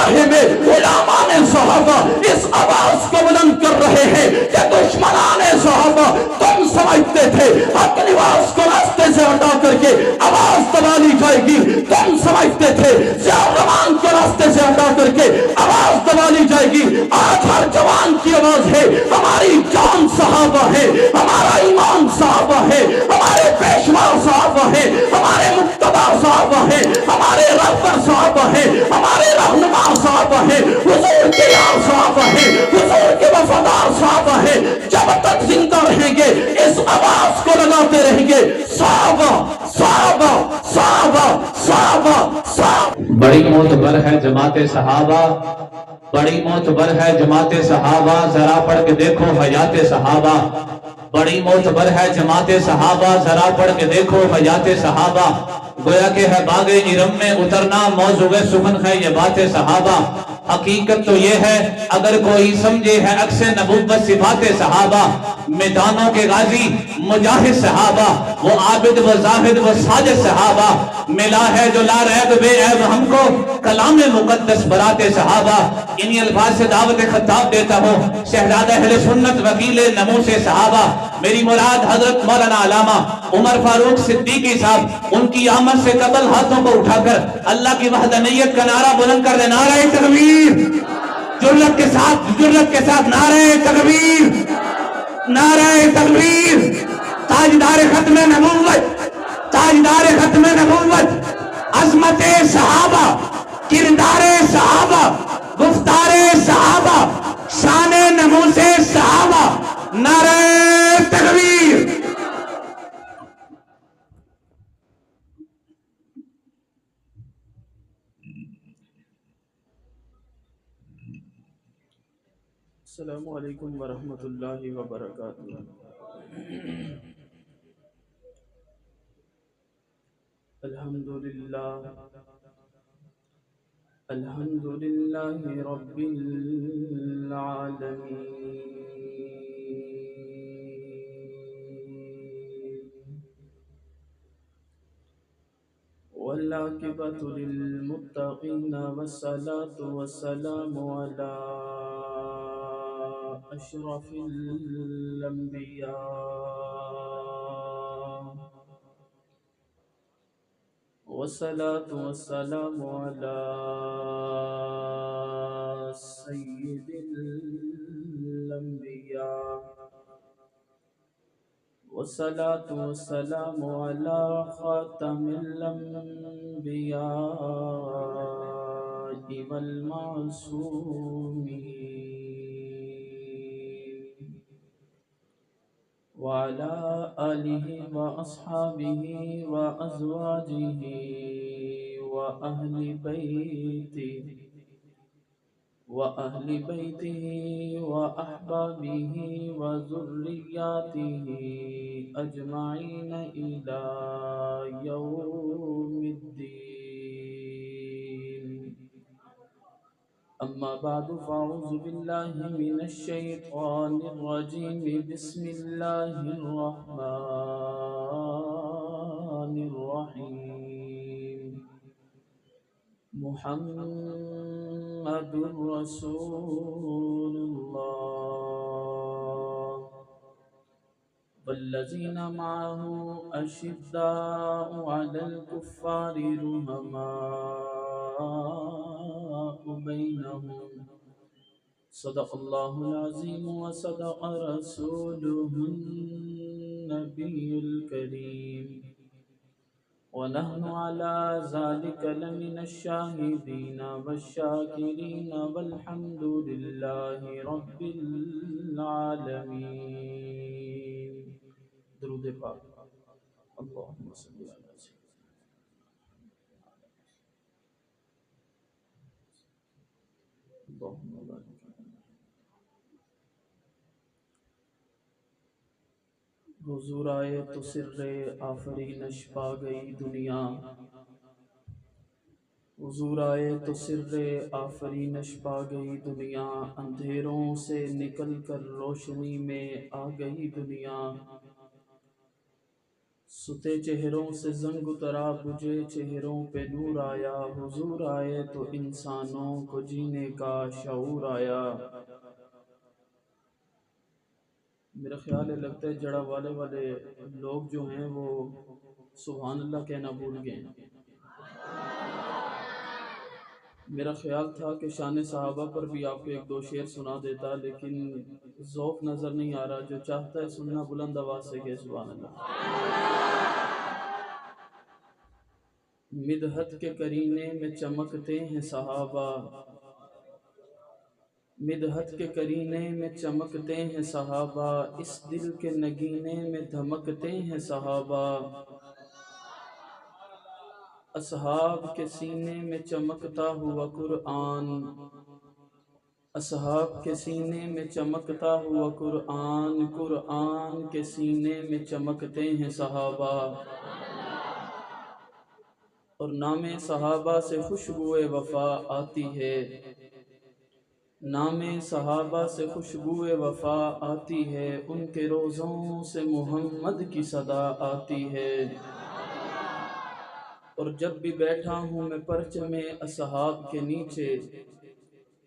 مجاہے میں علماء صحابہ اس آواز کو بلند کر رہے ہیں کہ دشمنان صحابہ تم سمجھتے تھے حق نواز کو راستے سے ہٹا کر کے آواز دبا لی جائے گی، تم سمجھتے تھے ضیاء الرحمان کو راستے سے ہٹا کر کے آواز دبا لی جائے گی۔ آج ہر جوان کی آواز ہے، ہماری جان صحابہ ہے، ہمارا ایمان صحابہ ہے، ہمارے پیشوا صحابہ ہے، ہمارے مقتدی صحابہ ہے، ہمارے رہبر صحابہ ہے، ہمارے رہنما صحابہ ہے، حضور کے یار صحابہ ہے، حضور کے وفادار صحابہ ہے۔ جب تک زندہ رہیں گے اس آواز کو لگاتے رہیں گے، صحابہ صحابہ صحابہ صحابہ صحابہ۔ بڑی معتبر ہے جماعت صحابہ، بڑی معتبر ہے جماعت صحابہ، ذرا پڑھ کے دیکھو حیات صحابہ۔ بڑی معتبر ہے جماعت صحابہ، ذرا پڑھ کے دیکھو حیات صحابہ۔ گویا کہ ہے باغ ارم میں اترنا موضوع سخن ہے یہ بات صحابہ۔ حقیقت تو یہ ہے اگر کوئی سمجھے ہے عکس نبوت صفات صحابہ، میدانوں کے غازی مجاہد صحابہ، وہ عابد و زاہد و ساجد صحابہ، ملا ہے جو لا ریب بے عیب ہم کو کلام مقدس برات صحابہ۔ انہی الفاظ سے دعوت خطاب دیتا ہوں، شہزادہ اہل سنت وکیل نموس صحابہ۔ میری مراد حضرت مولانا علامہ عمر فاروق صدیقی صاحب، ان کی آمد سے قبل ہاتھوں کو اٹھا کر اللہ کی وحدانیت کا نعرہ بلند کر دے، نعرہ تکبیر، جرت کے ساتھ نعرہ تکبیر، نعرہ تکبیر۔ تاجدار ختم نبوت، تاجدار ختم نبوت، عظمت صحابہ، کردار صحابہ، گفتار صحابہ، شان نموس صحابہ، نعرہ تکبیر۔ السلام علیکم ورحمۃ اللہ وبرکاتہ۔ الحمدللہ رب العالمین، والعاقبۃ للمتقین، والصلاة والسلام علی اشرف الانبیاء، والصلاة والسلام علی سید الانبیاء، والصلاة والسلام علی خاتم الانبیاء والمعصومین، وعلى آلہ واصحابہ وازواجہ واہل بیتہ واحبابہ وذریاتہ اجمعین الی یوم الدین۔ اما بعد فاعوذ باللہ من الشیطان الرجیم، بسم اللہ الرحمن الرحیم۔ محمد رسول اللہ والذین معه اشداء علی الکفار رحماء بینہم، صدق اللہ العظیم وصدق رسولہ النبی الکریم، ونحن على ذلك لمن الشاهدين والشاكرين، والحمد لله رب العالمين۔ درود پاک۔ اللهم صل على سيدنا اللهم بارك۔ حضور آئے تو سر آفرینش پا گئی دنیا، حضور آئے تو سر آفرینش پا گئی دنیا، اندھیروں سے نکل کر روشنی میں آ گئی دنیا، ستے چہروں سے زنگ اترا، بجھے چہروں پہ نور آیا، حضور آئے تو انسانوں کو جینے کا شعور آیا۔ میرا خیال ہے لگتا ہے جڑا والے لوگ جو ہیں وہ سبحان اللہ کہنا بھول گئے ہیں۔ میرا خیال تھا کہ شان صحابہ پر بھی آپ کو ایک دو شعر سنا دیتا، لیکن ذوق نظر نہیں آ رہا۔ جو چاہتا ہے سننا بلند آواز سے کہ سبحان اللہ۔ مدحت کے کرینے میں چمکتے ہیں صحابہ، مدحت کے کرینے میں چمکتے ہیں صحابہ، اس دل کے نگینے میں دھمکتے ہیں صحابہ۔ اصحاب کے سینے میں چمکتا ہوا قرآن، اصحاب کے سینے میں چمکتا ہوا قرآن، قرآن کے سینے میں چمکتے ہیں صحابہ۔ اور نام صحابہ سے خوشبوئے وفا آتی ہے، نام صحابہ سے خوشبوئے وفا آتی ہے، ان کے روزوں سے محمد کی صدا آتی ہے۔ اور جب بھی بیٹھا ہوں میں پرچم اصحاب کے نیچے،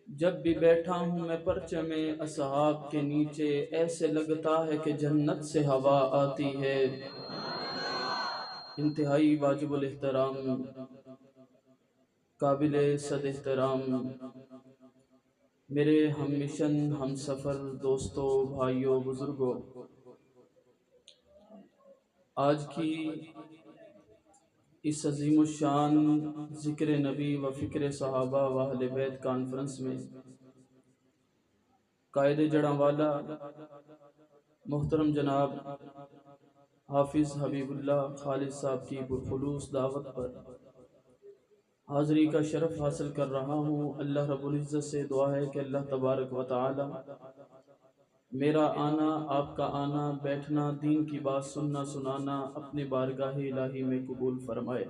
جب بھی بیٹھا ہوں میں پرچم اصحاب کے نیچے، ایسے لگتا ہے کہ جنت سے ہوا آتی ہے۔ انتہائی واجب الاحترام، قابل صد احترام میرے ہم مشن ہم سفر دوستوں بھائیوں بزرگوں، آج کی اس عظیم الشان ذکر نبی و فکر صحابہ و اہل بیت کانفرنس میں قائد جڑاں والا محترم جناب حافظ حبیب اللہ خالد صاحب کی پرخلوص دعوت پر حاضری کا شرف حاصل کر رہا ہوں۔ اللہ رب العزت سے دعا ہے کہ اللہ تبارک و تعالی میرا آنا، آپ کا آنا، بیٹھنا، دین کی بات سننا سنانا اپنے بارگاہ الہی میں قبول فرمائے۔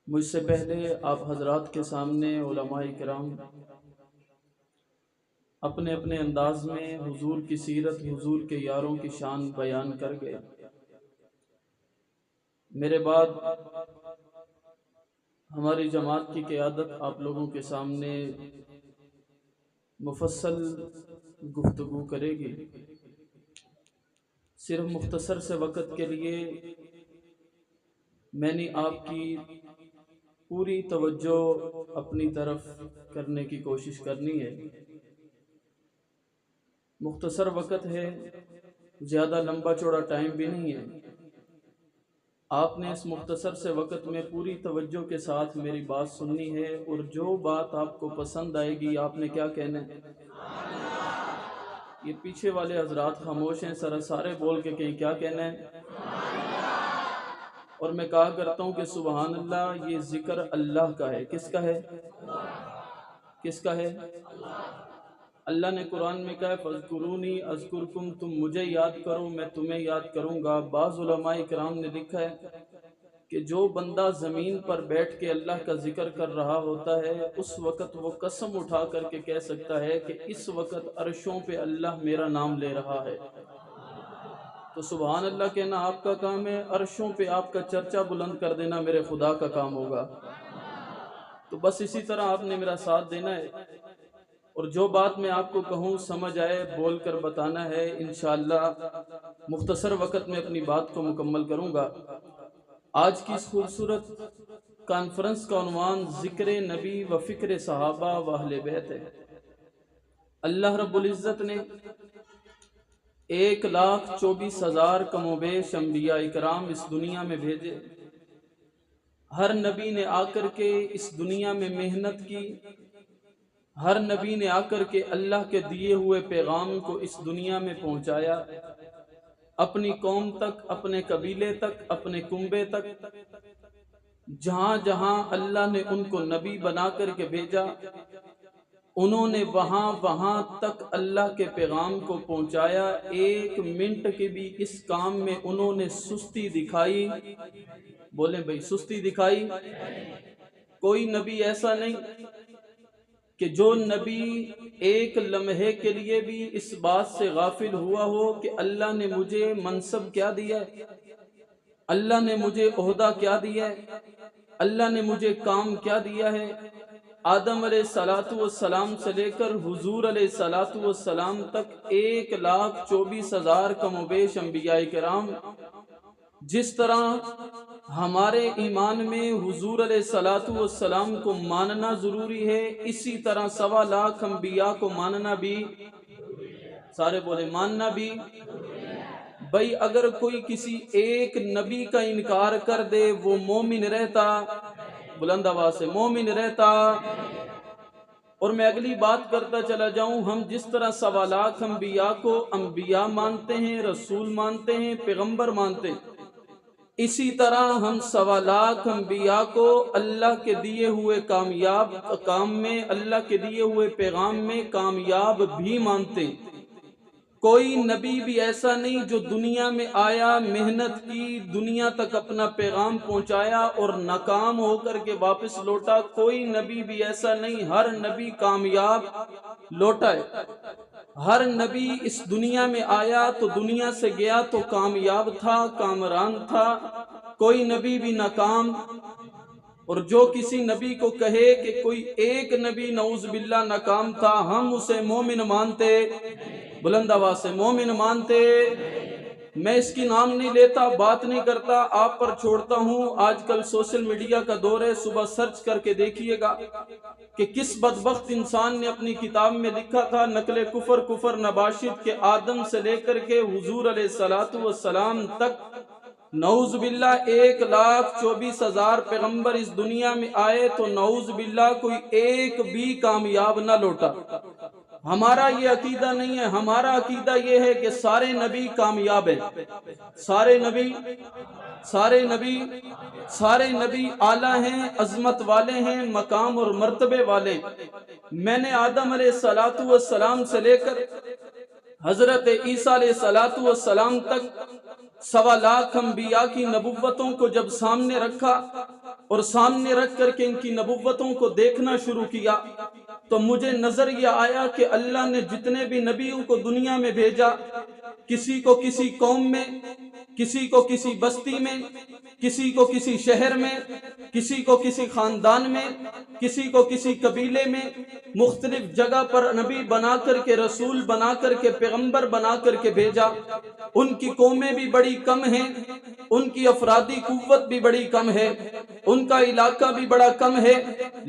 مجھ سے پہلے آپ حضرات کے سامنے علماء کرام اپنے اپنے انداز میں حضور کی سیرت، حضور کے یاروں کی شان بیان کر گئے۔ میرے بعد ہماری جماعت کی قیادت آپ لوگوں کے سامنے مفصل گفتگو کرے گی۔ صرف مختصر سے وقت کے لیے میں نے آپ کی پوری توجہ اپنی طرف کرنے کی کوشش کرنی ہے۔ مختصر وقت ہے، زیادہ لمبا چوڑا ٹائم بھی نہیں ہے۔ آپ نے اس مختصر سے وقت میں پوری توجہ کے ساتھ میری بات سننی ہے، اور جو بات آپ کو پسند آئے گی آپ نے کیا کہنا ہے؟ یہ پیچھے والے حضرات خاموش ہیں، سارے بول کے کہیں کیا کہنا ہے؟ اور میں کہا کرتا ہوں کہ سبحان اللہ، یہ ذکر اللہ کا ہے۔ کس کا ہے؟ کس کا ہے؟ اللہ نے قرآن میں کہا ہے فَاذْكُرُونِي أَذْكُرْكُمْ، تم مجھے یاد کرو میں تمہیں یاد کروں گا۔ بعض علماء کرام نے لکھا ہے کہ جو بندہ زمین پر بیٹھ کے اللہ کا ذکر کر رہا ہوتا ہے، اس وقت وہ قسم اٹھا کر کے کہہ سکتا ہے کہ اس وقت عرشوں پہ اللہ میرا نام لے رہا ہے۔ تو سبحان اللہ کہنا آپ کا کام ہے، عرشوں پہ آپ کا چرچا بلند کر دینا میرے خدا کا کام ہوگا۔ تو بس اسی طرح آپ نے میرا ساتھ دینا ہے، اور جو بات میں آپ کو کہوں سمجھ آئے بول کر بتانا ہے۔ انشاءاللہ مختصر وقت میں اپنی بات کو مکمل کروں گا۔ آج کی اس خوبصورت کانفرنس کا عنوان ذکر نبی و فکر صحابہ و اہل بیت ہے۔ اللہ رب العزت نے 1,24,000 کم و بیش انبیاء اکرام اس دنیا میں بھیجے۔ ہر نبی نے آ کر کے اس دنیا میں محنت کی، ہر نبی نے آ کر کے اللہ کے دیے ہوئے پیغام کو اس دنیا میں پہنچایا، اپنی قوم تک، اپنے قبیلے تک، اپنے کنبے تک، جہاں جہاں اللہ نے ان کو نبی بنا کر کے بھیجا، انہوں نے وہاں وہاں تک اللہ کے پیغام کو پہنچایا۔ ایک منٹ کے بھی اس کام میں انہوں نے سستی دکھائی؟ بولیں بھائی، سستی دکھائی؟ کوئی نبی ایسا نہیں کہ جو نبی ایک لمحے کے لیے بھی اس بات سے غافل ہوا ہو کہ اللہ نے مجھے منصب کیا دیا ہے، اللہ نے مجھے عہدہ کیا دیا ہے، اللہ نے مجھے کام کیا دیا ہے۔ آدم علیہ السلام سے لے کر حضور علیہ السلام تک 1,24,000 کم و بیش انبیاء کرام، جس طرح ہمارے ایمان میں حضور علیہ السلام کو ماننا ضروری ہے، اسی طرح 1.25 انبیاء کو ماننا بھی، سارے بولے ماننا بھی۔ بھئی اگر کوئی کسی ایک نبی کا انکار کر دے وہ مومن رہتا، بلند آواز سے مومن رہتا۔ اور میں اگلی بات کرتا چلا جاؤں، ہم جس طرح 1.25 انبیاء کو انبیاء مانتے ہیں، رسول مانتے ہیں، پیغمبر مانتے ہیں، اسی طرح ہم 1.25 انبیاء کو اللہ کے دیے ہوئے کامیاب کام میں، اللہ کے دیے ہوئے پیغام میں کامیاب بھی مانتے ہیں۔ کوئی نبی بھی ایسا نہیں جو دنیا میں آیا، محنت کی، دنیا تک اپنا پیغام پہنچایا اور ناکام ہو کر کے واپس لوٹا۔ کوئی نبی بھی ایسا نہیں، ہر نبی کامیاب لوٹا ہے۔ ہر نبی اس دنیا میں آیا تو دنیا سے گیا تو کامیاب تھا، کامران تھا، کوئی نبی بھی ناکام۔ اور جو کسی نبی کو کہے کہ کوئی ایک نبی نعوذ باللہ ناکام تھا، ہم اسے مومن مانتے، بلند آواز سے مومن مانتے۔ میں اس کی نام نہیں لیتا، بات نہیں کرتا، آپ پر چھوڑتا ہوں۔ آج کل سوشل میڈیا کا دور ہے، صبح سرچ کر کے دیکھیے گا کہ کس بدبخت انسان نے اپنی کتاب میں لکھا تھا، نقل کفر نباشد کے آدم سے لے کر کے حضور علیہ السلام تک، نعوذ باللہ 1,24,000 پیغمبر اس دنیا میں آئے تو نعوذ باللہ کوئی ایک بھی کامیاب نہ لوٹا۔ ہمارا یہ عقیدہ نہیں ہے، ہمارا عقیدہ یہ ہے کہ سارے نبی کامیاب ہیں، سارے نبی اعلیٰ ہیں، عظمت والے ہیں، مقام اور مرتبے والے۔ میں نے آدم علیہ السلام سے لے کر حضرت عیسیٰ علیہ السلام تک 1.25 انبیاء کی نبوتوں کو جب سامنے رکھا اور سامنے رکھ کر کے ان کی نبوتوں کو دیکھنا شروع کیا تو مجھے نظر یہ آیا کہ اللہ نے جتنے بھی نبیوں کو دنیا میں بھیجا، کسی کو کسی قوم میں، کسی کو کسی بستی میں، کسی کو کسی شہر میں، کسی کو کسی خاندان میں، کسی کو کسی قبیلے میں، مختلف جگہ پر نبی بنا کر کے، رسول بنا کر کے، پیغمبر بنا کر کے بھیجا۔ ان کی قومیں بھی بڑی کم ہیں، ان کی افرادی قوت بھی بڑی کم ہے، ان کا علاقہ بھی بڑا کم ہے،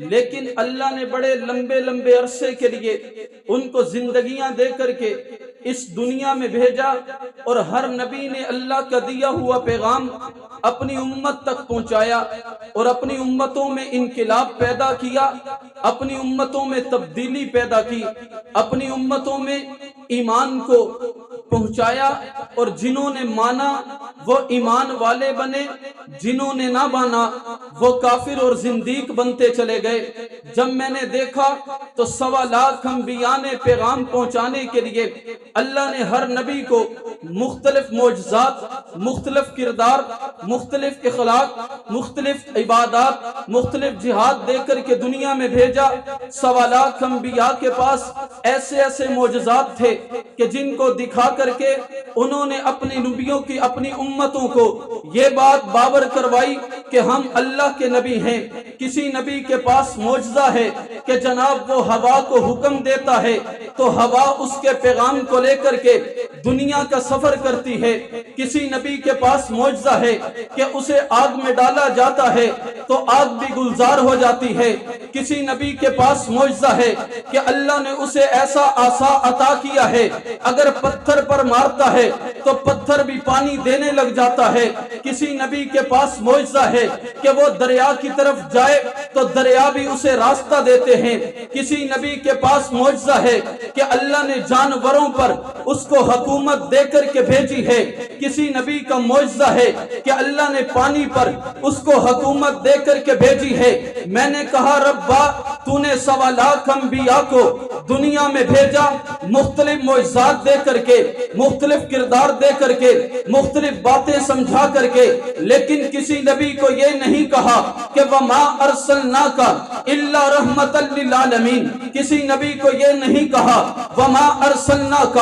لیکن اللہ نے بڑے لمبے لمبے عرصے کے لیے ان کو زندگیاں دے کر کے اس دنیا میں بھیجا، اور ہر نبی نے اللہ کا دیا ہوا پیغام اپنی امت تک پہنچایا اور اپنی امتوں میں انقلاب پیدا کیا، اپنی امتوں میں تبدیلی پیدا کی، اپنی امتوں میں ایمان کو پہنچایا، اور جنہوں نے مانا وہ ایمان والے بنے، جنہوں نے نہ مانا وہ کافر اور زندیق بنتے چلے گئے۔ جب میں نے دیکھا تو 1.25 انبیاء نے پیغام پہنچانے کے لیے اللہ نے ہر نبی کو مختلف معجزات، مختلف کردار، مختلف اخلاق، مختلف عبادات، مختلف جہاد دے کر کے دنیا میں بھیجا۔ 1.25 انبیاء کے پاس ایسے ایسے معجزات تھے کہ جن کو دکھا کر کے انہوں نے اپنی نبیوں کی، اپنی امتوں کو یہ بات باور کروائی کہ ہم اللہ کے نبی ہیں۔ کسی نبی کے پاس معجزہ ہے کہ جناب وہ ہوا کو حکم دیتا ہے تو ہوا اس کے پیغام کو لے کر کے دنیا کا سفر کرتی ہے۔ کسی نبی کے پاس معجزہ ہے کہ اسے آگ میں ڈالا جاتا ہے تو آگ بھی گلزار ہو جاتی ہے۔ کسی نبی کے پاس معجزہ ہے کہ اللہ نے اسے ایسا عصا عطا کیا ہے، اگر پتھر پر مارتا ہے تو پتھر بھی پانی دینے لگ جاتا ہے۔ کسی نبی کے پاس معجزہ ہے کہ وہ دریا کی طرف جائے تو دریا بھی اسے راستہ دیتے ہیں۔ کسی نبی کے پاس معجزہ ہے کہ اللہ نے جانوروں پر اس کو حکومت دے کر کے بھیجی ہے۔ کسی نبی کا معجزہ ہے کہ اللہ نے پانی پر اس کو حکومت دے کر کے بھیجی ہے۔ میں نے کہا ربا تو نے 1.25 انبیاء کو دنیا میں بھیجا مختلف معجزات دے کر کے، مختلف کردار دے کر کے، مختلف باتیں سمجھا کر کے، لیکن کسی نبی کو یہ نہیں کہا کہ وَمَا أَرْسَلْنَاكَ إِلَّا رَحْمَةً لِّلْعَالَمِينَ، کسی نبی کو یہ نہیں کہا وَمَا أَرْسَلْنَاكَ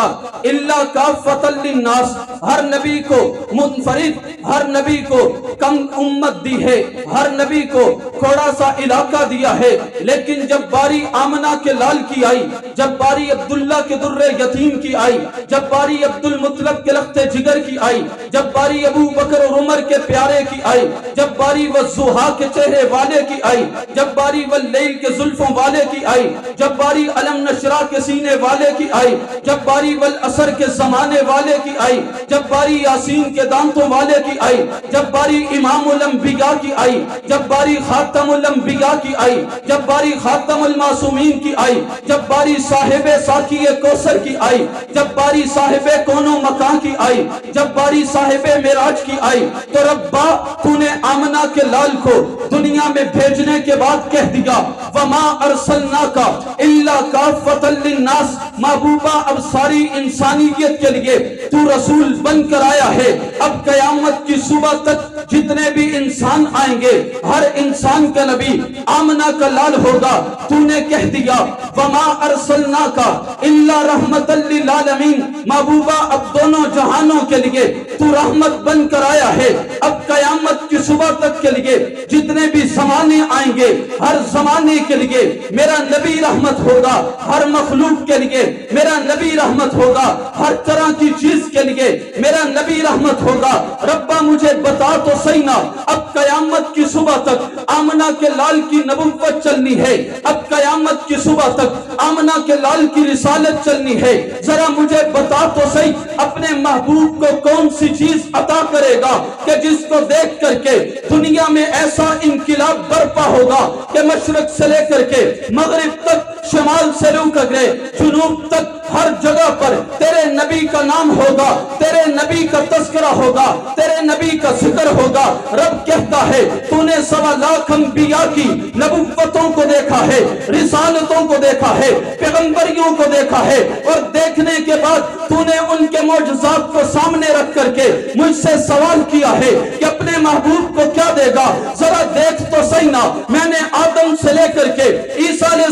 إِلَّا كَافَّةً لِّلنَّاسِ، ہر نبی کو منفرد، ہر نبی کو کم امت دی ہے، ہر نبی کو تھوڑا سا علاقہ دیا ہے، لیکن جب باری آمنہ کے لال کی آئی، جب باری عبداللہ کے در یتیم کی آئی، جب باری عبد المطلب کے لخت جگر کی آئی، جب باری ابو بکر اور عمر کے پیارے کی آئی، جب باری والضحیٰ کے چہرے والے کی آئی، جب باری واللیل کے زلفوں والے کی آئی، جب باری علم نشرہ کے سینے والے کی آئی، جب باری والعصر کے زمانے والے کی آئی، جب باری یاسین کے دانتوں والے کی آئی، جب باری امام الانبیاء کی آئی، جب باری خاتم الانبیاء کی آئی، جب باری خاتم المعصومین کی آئی، جب باری صاحب ساقی کوثر کی آئی، جب باری صاحب کون و مکان کی آئی، جب باری صاحب معراج کی آئی، تو ربا تو نے آمنہ کے لال کو دنیا میں بھیجنے کے بعد کہہ دیا وَمَا أَرْسَلْنَاكَ إِلَّا كَافَّةً لِّلنَّاسِ، محبوبہ اب ساری انسانیت کے لیے تو رسول بن کر آیا ہے۔ اب قیامت کی صبح تک جتنے بھی انسان آئیں گے، ہر انسان کا نبی آمنہ کا لال ہوگا۔ تو نے کہہ دیا وَمَا أَرْسَلْنَاكَ إِلَّا رَحْمَةً لِّلْعَالَمِينَ، محبوبہ اب دونوں جہانوں کے لیے تو رحمت بن کر آیا ہے۔ اب قیامت کی صبح تک کے لیے جتنے بھی زمانے آئیں گے، ہر زمانے کے لیے میرا نبی رحمت ہوگا، ہر مخلوق کے لیے میرا نبی رحمت ہوگا، ہر طرح کی چیز کے لیے میرا نبی رحمت ہوگا۔ ربا مجھے بتا تو صحیح نا، اب قیامت کی صبح تک آمنہ کے لال کی نبوت چلنی ہے، اب قیامت کی صبح تک آمنہ کے لال کی رسالت چلنی ہے، ذرا مجھے بتا تو صحیح اپنے محبوب کو کون سی چیز عطا کرے گا کہ جس کو دیکھ کر کے دنیا میں ایسا انقلاب برپا ہوگا کہ مشرق سے لے کر کے مغرب تک، شمال سے لے کر کے جنوب تک ہر جگہ پر تیرے نبی کا نام ہوگا، تیرے نبی کا تذکرہ ہوگا، تیرے نبی کا ذکر ہوگا۔ رب کہتا ہے تو نے 1.25 لاکھ انبیاء کی نبوتوں کو دیکھا ہے، رسالتوں کو دیکھا ہے، پیغمبریوں کو دیکھا ہے، اور دیکھنے کے بعد تو نے ان کے معجزات کو سامنے رکھ کر کے مجھ سے سوال کیا ہے کہ اپنے محبوب کو کیا دے گا، ذرا دیکھ تو صحیح نا۔ میں نے آدم سے لے کر کے عیسیٰ علیہ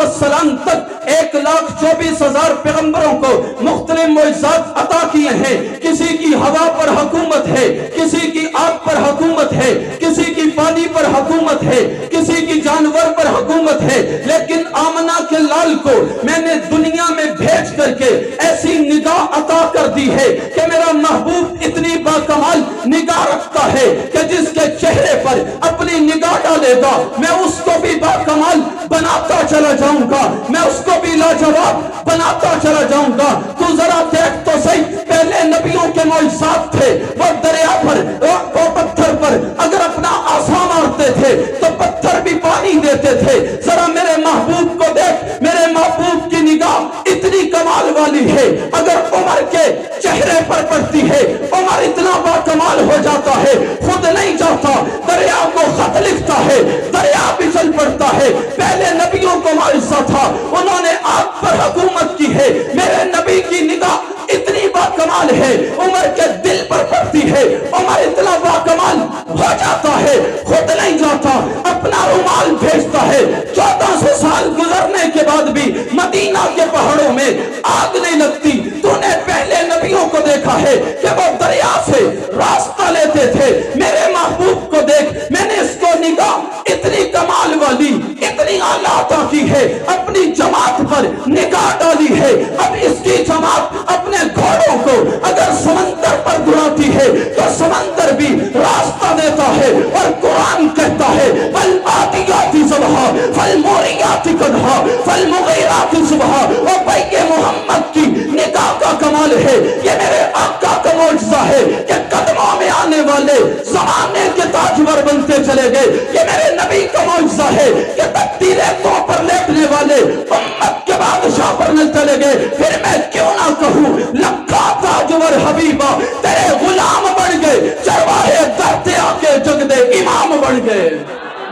السلام تک 1,24,000 پیغمبروں کو مختلف معجزات عطا کیے ہیں۔ کسی کی ہوا پر حکومت ہے، کسی کی آگ پر حکومت ہے، کسی کی پانی پر حکومت ہے، کسی کی جانور پر حکومت ہے، لیکن آمنہ کے لال کو میں نے دنیا میں بھیج کر کے ایسی نگاہ عطا کر دی ہے کہ میرا محبوب اتنی باکمال نگاہ رکھتا ہے کہ جس کے چہرے پر اپنی نگاہ ڈالے گا میں اس کو بھی باکمال بناتا چلا جاؤں گا، میں اس کو بھی لاجواب بناتا چلا جاؤں گا۔ تو ذرا دیکھ تو صحیح، پہلے نبیوں کے معجزات تھے، وہ دریا پر، وہ پتھر پر اگر اپنا آسا مارتے تھے تو پتھر بھی پانی دیتے تھے۔ ذرا میرے محبوب کو دیکھ، میرے محبوب کی نگاہ اتنی کمال والی ہے، اگر عمر کے چہرے پر پڑتی ہے عمر اتنا باکمال ہو جاتا ہے، خود نہیں جاتا، دریا کو خط لکھتا ہے، دریا بھی چل پڑتا ہے۔ پہلے نبیوں کو معجزہ تھا، انہوں نے آگ پر حکومت کی ہے، میرے نبی کی نگاہ اتنی باکمال ہے، عمر کے دل پر پڑتی ہے، عمر اتنا باکمال ہو جاتا ہے، خود نہیں جاتا، اپنا رومال بھیجتا ہے۔ 1400 سال گزرنے کے بعد بھی مدینہ کے پہاڑوں میں آگ نہیں لگتی۔ تو نے پہلے نبیوں کو دیکھا ہے کہ وہ دریا سے راستہ لیتے تھے، میرے محبوب کو دیکھ، میں نے اس کو نگاہ اتنی کمال والی، اتنی اعلیٰ عطا کی ہے، اپنی جماعت پر نگاہ ڈالی ہے۔ اب اس کی جماعت اپنے گھوڑوں کو اگر سمندر پر دڑاتی ہے تو سمندر بھی راستہ دیتا ہے، اور قرآن کہتا ہے فَالْعَادِيَاتِ ضَبْحًا فَالْمُورِيَاتِ قَدْحًا فَالْمُغِيرَاتِ صُبْحًا۔ اور بھائی یہ محمد کی نگاہ کا کمال ہے، یہ میرے آقا کا معجزہ ہے کہ قدموں میں آنے والے زمانے کے تاجور بنتے چلے گئے۔ یہ میرے نبی کا معجزہ ہے کہ تکتی ریتوں پر لیٹنے والے امت کے بادشاہ بننے چلے گئے۔ پھر میں کیوں نہ کہوں لکھا تاجور حبیبہ تیرے غلام بن گئے، چرواہے درتے آ کے جگ دے امام بن گئے۔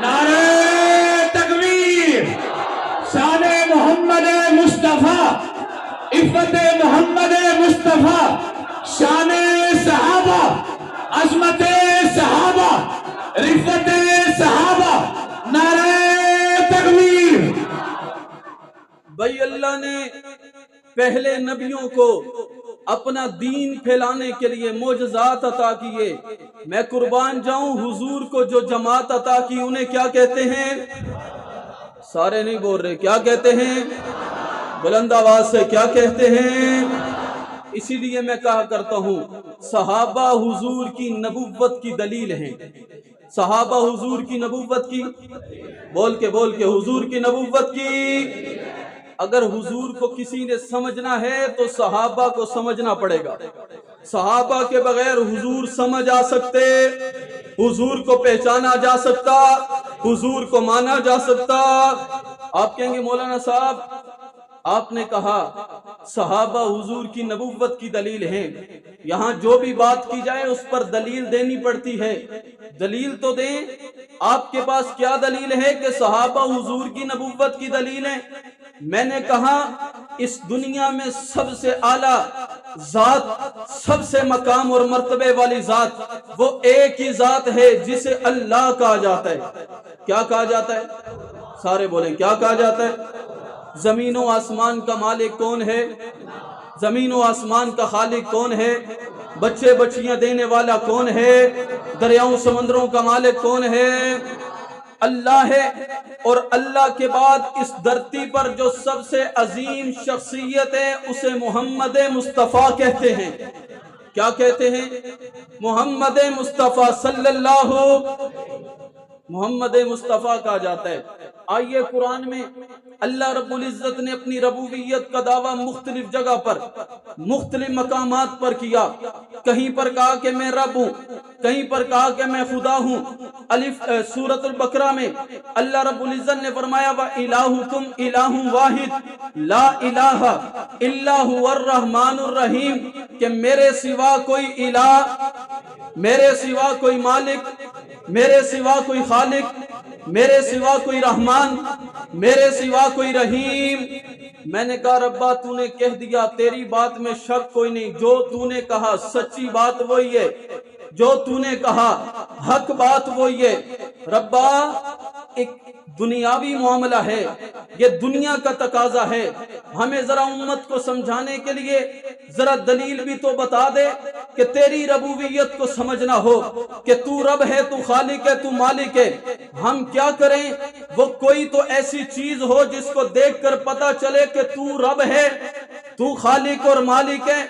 نعرہ تکبیر، شان محمد مصطفیٰ رفت محمد مصطفیٰ، شان صحابہ، عظمت صحابہ، رفت صحابہ، نعرہ تکبیر۔ بھائی اللہ نے پہلے نبیوں کو اپنا دین پھیلانے کے لیے معجزات عطا کیے۔ میں قربان جاؤں، حضور کو جو جماعت عطا کی انہیں کیا کہتے ہیں؟ سارے نہیں بول رہے، کیا کہتے ہیں؟ بلند آواز سے کیا کہتے ہیں؟ اسی لیے میں کہا کرتا ہوں صحابہ حضور کی نبوت کی دلیل ہیں۔ صحابہ حضور کی نبوت کی، بول کے حضور کی نبوت کی۔ اگر حضور کو کسی نے سمجھنا ہے تو صحابہ کو سمجھنا پڑے گا۔ صحابہ کے بغیر حضور سمجھ آ سکتے، حضور کو پہچانا جا سکتا، حضور کو مانا جا سکتا۔ آپ کہیں گے مولانا صاحب آپ نے کہا صحابہ حضور کی نبوت کی دلیل ہیں، یہاں جو بھی بات کی جائے اس پر دلیل دینی پڑتی ہے۔ دلیل تو دیں، آپ کے پاس کیا دلیل ہے کہ صحابہ حضور کی نبوت کی دلیل ہے؟ میں نے کہا اس دنیا میں سب سے اعلیٰ ذات، سب سے مقام اور مرتبے والی ذات وہ ایک ہی ذات ہے جسے اللہ کہا جاتا ہے۔ کیا کہا جاتا ہے؟ سارے بولیں کیا کہا جاتا ہے؟ زمین و آسمان کا مالک کون ہے؟ زمین و آسمان کا خالق کون ہے؟ بچے بچیاں دینے والا کون ہے؟ دریاؤں سمندروں کا مالک کون ہے؟ اللہ ہے۔ اور اللہ کے بعد اس دھرتی پر جو سب سے عظیم شخصیت ہے اسے محمد مصطفیٰ کہتے ہیں۔ کیا کہتے ہیں؟ محمد مصطفیٰ صلی اللہ، محمد مصطفیٰ کہا جاتا ہے۔ آئیے قرآن میں اللہ رب العزت نے اپنی ربوبیت کا دعویٰ مختلف جگہ پر، مختلف مقامات پر کیا۔ کہیں پر کہا کہ میں رب ہوں، کہیں پر کہا کہ میں خدا ہوں۔ سورۃ البقرہ میں اللہ رب العزت نے فرمایا وَإِلَٰهُكُمْ إِلَٰهٌ وَاحِدٌ لَا إِلَٰهَ إِلَّا هُوَ الرَّحْمَٰنُ الرَّحِيمُ، کہ میرے سوا کوئی الہ، میرے سوا کوئی مالک، میرے سوا کوئی خالق، میرے سوا کوئی رحمان، میرے سوا کوئی رحیم۔ میں نے کہا ربا تو نے کہہ دیا، تیری بات میں شک کوئی نہیں، جو تو نے کہا سچی بات وہی ہے، جو تو نے کہا حق بات وہی ہے۔ ربا ایک دنیاوی معاملہ ہے، یہ دنیا کا تقاضا ہے، ہمیں ذرا امت کو سمجھانے کے لیے ذرا دلیل بھی تو بتا دے کہ تیری ربوبیت کو سمجھنا ہو کہ تو رب ہے، تو خالق ہے، تو مالک ہے۔ ہم کیا کریں؟ وہ کوئی تو ایسی چیز ہو جس کو دیکھ کر پتا چلے کہ تو رب ہے، تو خالق اور مالک ہے۔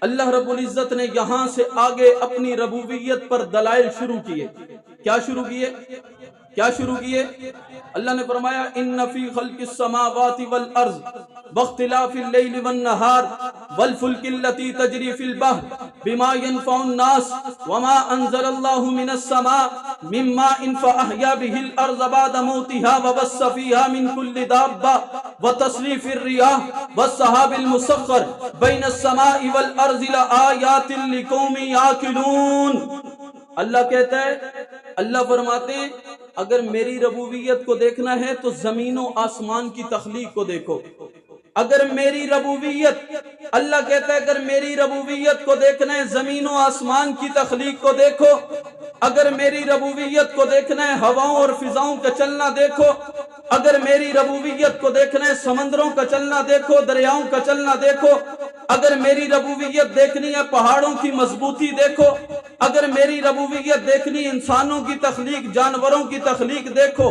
اللہ رب العزت نے یہاں سے آگے اپنی ربوبیت پر دلائل شروع کیے۔ کیا شروع کیے؟ کیا شروع کیے؟ اللہ نے فرمایا ان فی خلق السماوات والارض واختلاف اللیل والنہار والفلک التي تجری فی البحر بما ينفع الناس وما انزل اللہ من السماء من ماء فاحیا به الارض بعد موتها وبث فیها من کل دابة وتصریف الریاح والسحاب المسخر بین السماء والارض لآیات لقوم یعقلون۔ اللہ کہتا ہے، اللہ فرماتے ہیں اگر میری ربوبیت کو دیکھنا ہے تو زمین و آسمان کی تخلیق کو دیکھو۔ اگر میری ربوبیت، اللہ کہتا ہے اگر میری ربوبیت کو دیکھنا ہے زمین و آسمان کی تخلیق کو دیکھو۔ اگر میری ربوبیت کو دیکھنا ہے ہواؤں اور فضاؤں کا چلنا دیکھو۔ اگر میری ربوبیت کو دیکھنا ہے سمندروں کا چلنا دیکھو، دریاؤں کا چلنا دیکھو۔ اگر میری ربوبیت دیکھنی ہے پہاڑوں کی مضبوطی دیکھو۔ اگر میری ربوبیت دیکھنی ہے انسانوں کی تخلیق، جانوروں کی تخلیق دیکھو۔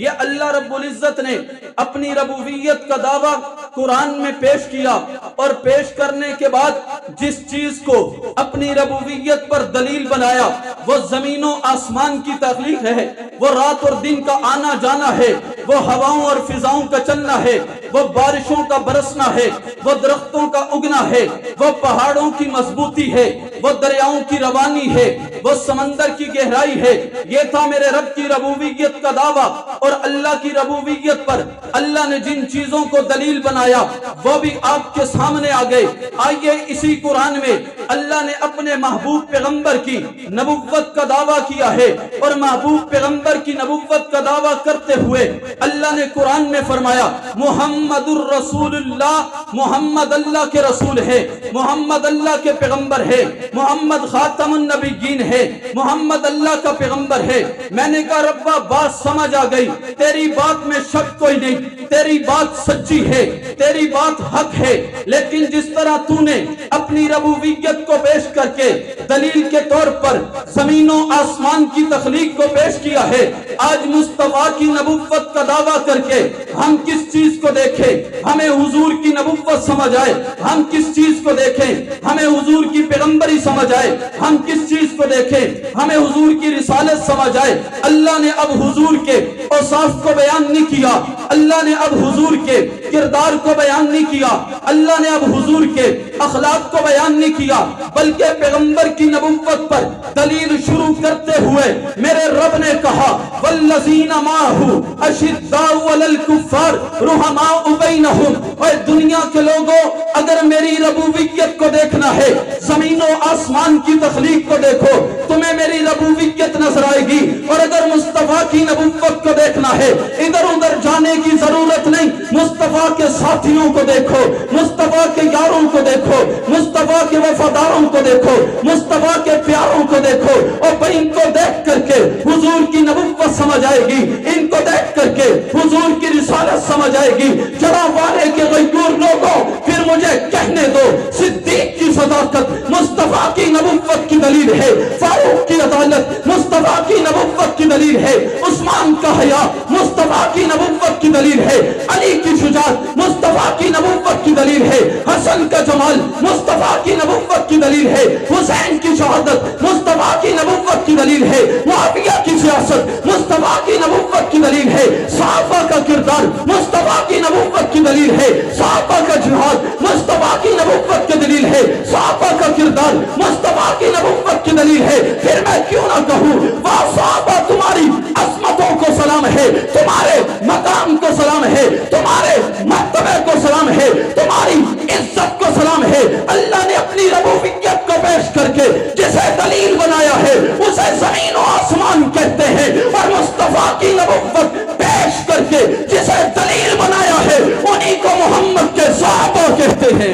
یہ اللہ رب العزت نے اپنی ربوبیت کا دعویٰ قرآن میں پیش کیا، اور پیش کرنے کے بعد جس چیز کو اپنی ربوبیت پر دلیل بنایا وہ زمین و آسمان کی تخلیق ہے، وہ رات اور دن کا آنا جانا ہے، وہ ہواؤں اور فضاؤں کا چلنا ہے، وہ بارشوں کا برسنا ہے، وہ درختوں کا اگنا ہے، وہ پہاڑوں کی مضبوطی ہے، وہ دریاؤں کی روانی ہے، وہ سمندر کی گہرائی ہے۔ یہ تھا میرے رب کی ربوبیت کا دعویٰ، اور اللہ کی ربوبیت پر اللہ نے جن چیزوں کو دلیل بنایا وہ بھی آپ کے سامنے آ گئے۔ آئیے اسی قرآن میں اللہ نے اپنے محبوب پیغمبر کی نبوت کا دعویٰ کیا ہے، اور محبوب پیغمبر کی نبوت کا دعویٰ کرتے ہوئے اللہ نے قرآن میں فرمایا محمد الرسول اللہ محمد اللہ کے رسول ہے، محمد اللہ کے پیغمبر ہے، محمد خاتم النبیین ہے، محمد اللہ کا پیغمبر ہے۔ میں نے کہا ربا بات سمجھ آ گئی، تیری بات میں شک کوئی نہیں، تیری بات سچی ہے، تیری بات حق ہے، لیکن جس طرح تو نے اپنی ربوبیت کو پیش کر کے دلیل کے طور پر زمین و آسمان کی تخلیق کو پیش کیا ہے، آج مصطفیٰ کی نبوت کا دعویٰ کر کے ہم کس چیز کو دیکھیں ہمیں حضور کی نبوت سمجھ آئے، ہم کس چیز کو دیکھیں ہمیں حضور کی پیغمبری سمجھ آئے، ہم کس چیز کو دیکھیں ہمیں حضور کی رسالت سمجھ آئے۔ اللہ نے اب حضور کے اوصاف کو بیان نہیں کیا، اللہ نے اب حضور کے کردار کو بیان نہیں کیا، اللہ نے اب حضور کے اخلاق کو بیان نہیں کیا، بلکہ پیغمبر کی نبوت پر دلیل شروع کرتے ہوئے میرے رب نے کہا والذین معہ اشداء علی الکفار رحماء بینہم۔ اے دنیا کے لوگوں، اگر میری ربوبیت کو دیکھنا ہے، زمین و آسمان کی تخلیق کو دیکھو، تمہیں میری ربوبیت نظر آئے گی، اور اگر مصطفیٰ کی نبوت کو دیکھنا ہے، ادھر ادھر جانے کی ضرورت نہیں، مصطفیٰ کے ساتھیوں کو دیکھو، مصطفیٰ کے یاروں کو دیکھو، مصطفیٰ کے وفاداروں کو دیکھو، مصطفیٰ کے پیاروں کو دیکھو، اور بھائی ان کو دیکھ کر کے حضور کی نبوت سمجھ آئے گی، ان کو دیکھ کر کے حضور کی رسالت سمجھ آئے گی۔ جناب والے کے غیور لوگوں، پھر مجھے کہنے دو، صدیق کی صداقت مصطفیٰ کی نبوت کی دلیل ہے، فاروق کی عدالت مصطفیٰ کی نبوت کی دلیل ہے، عثمان کا حیا مصطفیٰ کی نبوت کی دلیل ہے، علی کی شجاعت مصطفیٰ کی نبوت کی دلیل ہے، حسن کا جمال مصطفیٰ کی نبوت کی دلیل ہے، حسین کی شہادت مصطفیٰ کی نبوت کی دلیل ہے، معاویہ کی سیاست مصطفیٰ کی نبوت کی دلیل ہے، صحابہ کا کردار مصطفیٰ کی نبوت کی دلیل ہے، صحابہ کا جہاد مصطفیٰ کی نبوت کی دلیل ہے، صحابہ کا کردار مصطفیٰ کی نبوت کی دلیل ہے۔ پھر میں کیوں نہ کہوں واہ صحابہ تمہاری عظمتوں کو سلام ہے، تمہارے مقام کو سلام ہے، تمہارے مرتبے کو سلام ہے، تمہاری عزت کو سلام ہے۔ اللہ نے اپنی ربوبیت کو پیش کر کے جسے دلیل بنایا ہے اسے زمین و آسمان کہتے ہیں، اور مصطفیٰ کی نبوت پیش کر کے جسے دلیل بنایا ہے انہی کو محمد کے صحابہ کہتے ہیں۔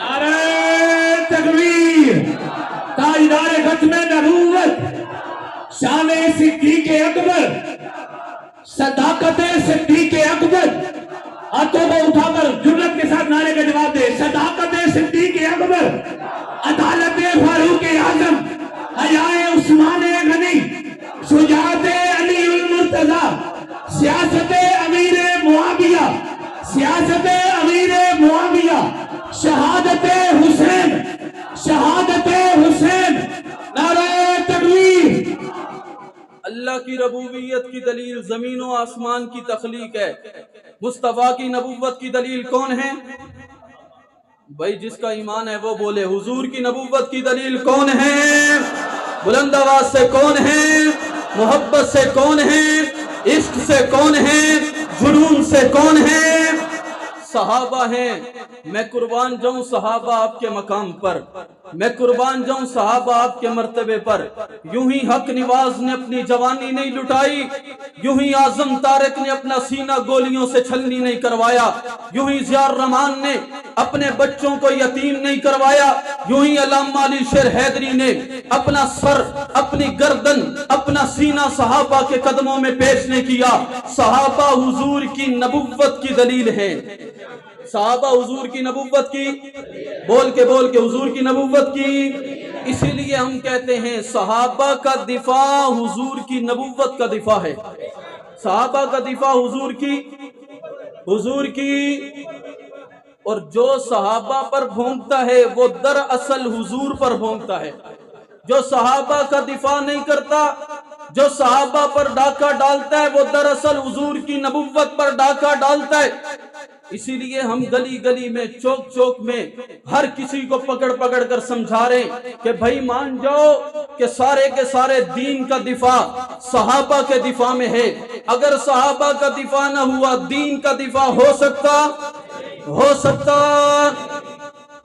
نعرہ تکبیر، تاجدار ختم نبوت، شان صدیق اکبر، صداقت صدیق اکبر، ہاتھوں کو اٹھا کر جرأت کے ساتھ نعرے کا جواب دے۔ صداقت صدیق اکبر، عدالت فاروق اعظم، حیائے عثمان غنی، شجاعت علی المرتضی، سیاست امیر معاویہ، سیاست امیر معاویہ، شہادت حسین، شہادت حسین، نعرہ تکبیر۔ اللہ کی ربوبیت کی دلیل زمین و آسمان کی تخلیق ہے، مصطفیٰ کی نبوت کی دلیل کون ہے؟ بھائی جس کا ایمان ہے وہ بولے۔ حضور کی نبوت کی دلیل کون ہے؟ بلند آواز سے کون ہے؟ محبت سے کون ہے؟ عشق سے کون ہے؟ جنون سے کون ہے؟ صحابہ ہیں۔ میں قربان جاؤں صحابہ آپ کے مقام پر، میں قربان جاؤں صحابہ آپ کے مرتبے پر۔ یوں ہی حق نواز نے اپنی جوانی نہیں لٹائی، یوں ہی اعظم طارق نے اپنا سینہ گولیوں سے چھلنی نہیں کروایا، یوں ہی ضیاء الرحمان نے اپنے بچوں کو یتیم نہیں کروایا، یوں ہی علامہ علی شیر حیدری نے اپنا سر، اپنی گردن، اپنا سینہ صحابہ کے قدموں میں پیش نہیں کیا۔ صحابہ حضور کی نبوت کی دلیل ہے، صحابہ حضور کی نبوت کی، بول کے حضور کی نبوت کی۔ اسی لیے ہم کہتے ہیں صحابہ کا دفاع حضور کی نبوت کا دفاع ہے، صحابہ کا دفاع حضور کی، اور جو صحابہ پر بھونکتا ہے وہ دراصل حضور پر بھونکتا ہے۔ جو صحابہ کا دفاع نہیں کرتا، جو صحابہ پر ڈاکہ ڈالتا ہے، وہ دراصل حضور کی نبوت پر ڈاکہ ڈالتا ہے۔ اسی لیے ہم گلی گلی میں، چوک چوک میں ہر کسی کو پکڑ پکڑ کر سمجھا رہے ہیں کہ بھائی مان جاؤ کہ سارے کے سارے دین کا دفاع صحابہ کے دفاع میں ہے۔ اگر صحابہ کا دفاع نہ ہوا دین کا دفاع ہو سکتا؟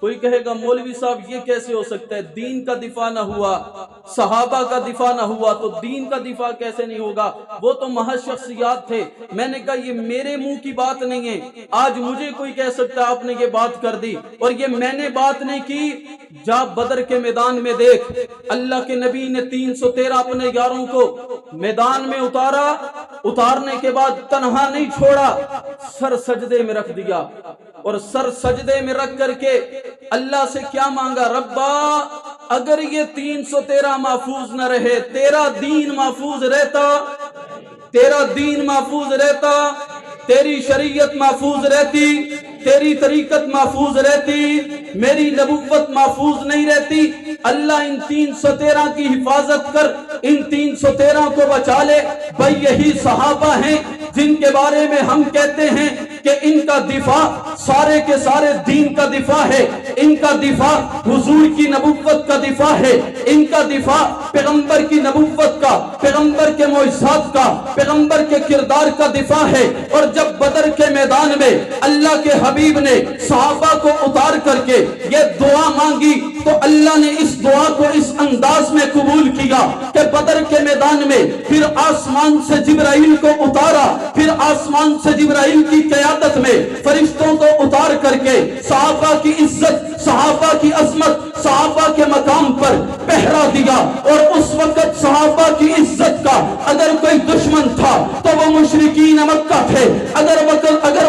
کوئی کہے گا مولوی صاحب یہ کیسے ہو سکتا ہے، دین کا دفاع نہ ہوا، صحابہ کا دفاع نہ ہوا تو دین کا دفاع کیسے نہیں ہوگا، وہ تو محض شخصیات تھے۔ میں نے کہا یہ میرے منہ کی بات نہیں ہے، آج مجھے کوئی کہہ سکتا ہے آپ نے یہ بات کر دی، اور یہ میں نے بات نہیں کی۔ جا بدر کے میدان میں دیکھ، اللہ کے نبی نے 313 اپنے یاروں کو میدان میں اتارا، اتارنے کے بعد تنہا نہیں چھوڑا، سر سجدے میں رکھ دیا، اور سر سجدے میں رکھ کر کے اللہ سے کیا مانگا، ربا اگر یہ 313 محفوظ نہ رہے، تیرا دین محفوظ رہتا، تیرا دین محفوظ رہتا، تیری شریعت محفوظ رہتی، تیری طریقت محفوظ رہتی، میری نبوت محفوظ نہیں رہتی، اللہ ان 313 کی حفاظت کر، ان 313 کو بچا لے۔ بھائی یہی صحابہ ہیں جن کے بارے میں ہم کہتے ہیں کہ ان کا دفاع سارے کے سارے دین کا دفاع ہے، ان کا دفاع حضور کی نبوت کا دفاع ہے، ان کا دفاع پیغمبر کی نبوت کا، پیغمبر کے معجزات کا، پیغمبر کے کردار کا دفاع ہے۔ اور جب بدر کے میدان میں اللہ کے حبیب نے صحابہ کو اتار کر کے یہ دعا مانگی تو اللہ نے اس دعا کو اس انداز میں قبول کیا کہ بدر کے میدان میں پھر آسمان سے جبرائیل کو اتارا، پھر آسمان سے جبرائیل کی قیادت میں فرشتوں کو اتار کر کے صحابہ کی عزت، صحابہ کی عظمت، صحابہ کے مقام پر پہرا دیا۔ اور اس وقت صحابہ کی عزت کا اگر کوئی دشمن تھا تو وہ مشرکین مکہ تھے، اگر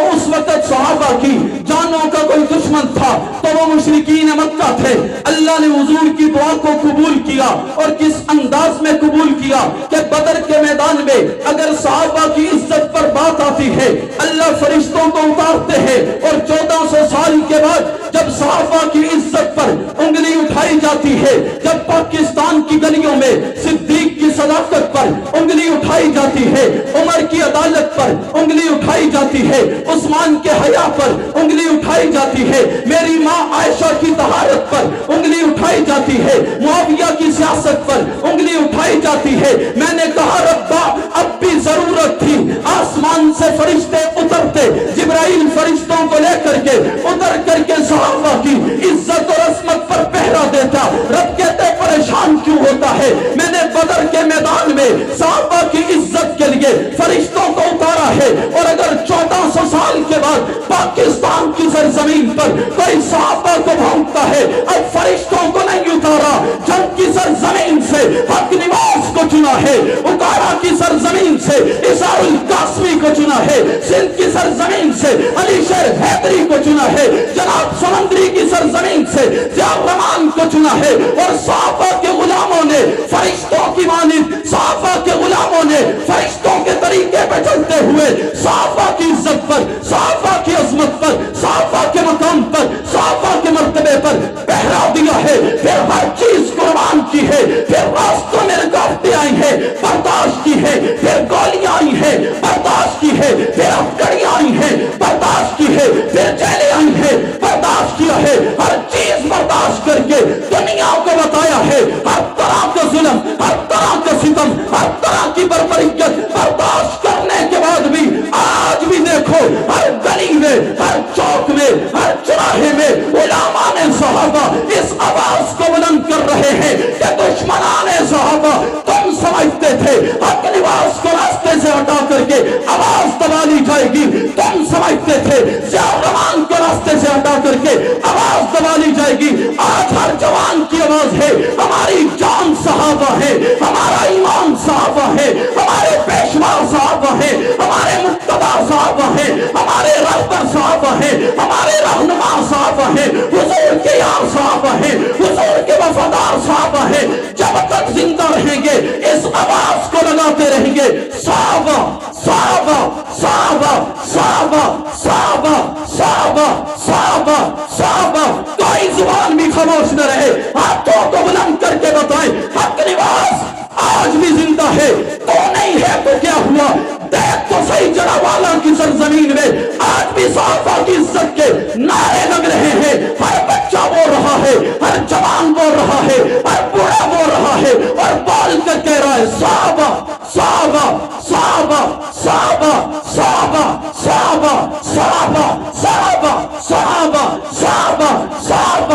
اس وقت صحابہ کی جانوں کا کوئی دشمن تھا تو وہ مشرکین مکہ تھے۔ اللہ نے حضور کی دعا کو قبول کیا، اور کس انداز میں قبول کیا کہ بدر کے میدان میں اگر صحابہ کی عزت پر بات آتی ہے اللہ فرشتوں کو اتارتے ہیں، اور 1400 سال کے بعد جب صحابہ کی عزت پر انگلی اٹھائی جاتی ہے، جب پاکستان کی گلیوں میں صدیق کی صداقت پر انگلی اٹھائی جاتی ہے، عمر کی عدالت پر انگلی اٹھائی جاتی ہے، عثمان کے حیا پر انگلی اٹھائی جاتی ہے، میری ماں عائشہ کی طہارت پر انگلی اٹھائی جاتی ہے، معاویہ کی سیاست پر انگلی اٹھائی جاتی ہے، میں نے کہا ربا اب بھی ضرورت تھی آسمان سے فرشتے اترتے، جبرائیل فرشتوں کو لے کر کے اتر کر کے صحابہ کی عزت اور عظمت پر پہرا دیتا۔ رب کہتے پریشان کیوں ہوتا ہے، میں نے بدر کے میدان میں صحابہ کی عزت کے لیے فرشتوں کو اتارا ہے، اور اگر 1400 سال کے بعد پاکستان کی سرزمین پر کوئی صحابہ کو بھونکتا ہے، اب فرشتوں کو نہیں اتارا، جنگ کی سرزمین سے حق نواز کو چنا ہے، اکارا کی سرزمین سے اسار القاسمی کو چنا ہے، سندھ کی سرزمین سے علی شیر حیدری کو چنا ہے، جناب سمندری کی سرزمین سے ضیاء الرحمان کو چنا ہے، اور صحابہ کے غلاموں نے فرشتوں کی مانند، صحابہ کے غلاموں نے فرشتوں کے طریقے پہ چلتے ہوئے صحابہ کی عزت پر، صحابہ کی عظمت پر، صحابہ کے مقام پر، صحابہ کے مرتبے پر پہرا دیا ہے، پھر ہر چیز قربان کی ہے، پھر راستوں میں رکاوٹیں آئی ہیں برداشت کی ہے، پھر گولیاں آئی ہیں برداشت کی ہے، پھر ہتھکڑیاں آئی ہیں برداشت کی ہے، پھر جیلیں آئی ہیں برداشت کیا ہے، ہر چیز برداشت کر کے دنیا کو بتایا ہے، ہر طرح کا ظلم، ہر طرح کا ستم، ہر طرح کی بربریت برداشت کرنے کے بعد بھی آج بھی دیکھو ہر گلی میں، ہر چوک میں، ہر چراہے میں علماء نے صحابہ اس آواز کو بلند کر رہے ہیں کہ دشمنان صحابہ تم سمجھتے تھے حق نواز کو راستے سے ہٹا کر کے آواز دبا لی جائے گی، تم سمجھتے تھے ضیاء الرحمان کو راستے سے ہٹا کر کے آواز دبا لی جائے گی، آج ہر جوان کی آواز ہے، ہماری جان صحابہ ہے، ہمارا ایمان صحابہ ہے، ہمارے پیشوا صحابہ ہے، ہمارے مقتدی صحابہ ہے، ہمارے رہبر صحابہ ہے، ہمارے رہنما صحابہ ہے، حضور کے یار صحابہ ہے، حضور کے وفادار صحابہ ہے، جب تک زندہ رہیں گے اس آواز کو لگاتے رہیں گے، صحابہ صحابہ صحابہ صحابہ صحابہ صحابہ صحابہ صحابہ، کوئی زبان بھی خاموش نہ رہے، ہاتھوں کو بلند کر کے بتائیں حق نواز آج بھی زندہ ہے، تو نہیں ہے تو کیا ہوا، دیکھ تو صحیح جڑا والا کی سرزمین میں آج بھی صحابہ کی عزت کے نعرے لگ رہے ہیں، ہر بچہ بول رہا ہے، ہر جوان بول رہا ہے، ہر بوڑھا بول رہا ہے، اور بول کر کہہ رہا ہے صحابہ صحابہ صحابہ صحابہ صحابہ صحابہ صحابہ صحابہ صحابہ صحابہ صحابہ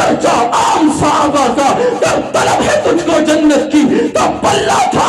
درجہ عام صحابہ کا، جب طلب ہے تجھ کو جنت کی تو پلہ تھا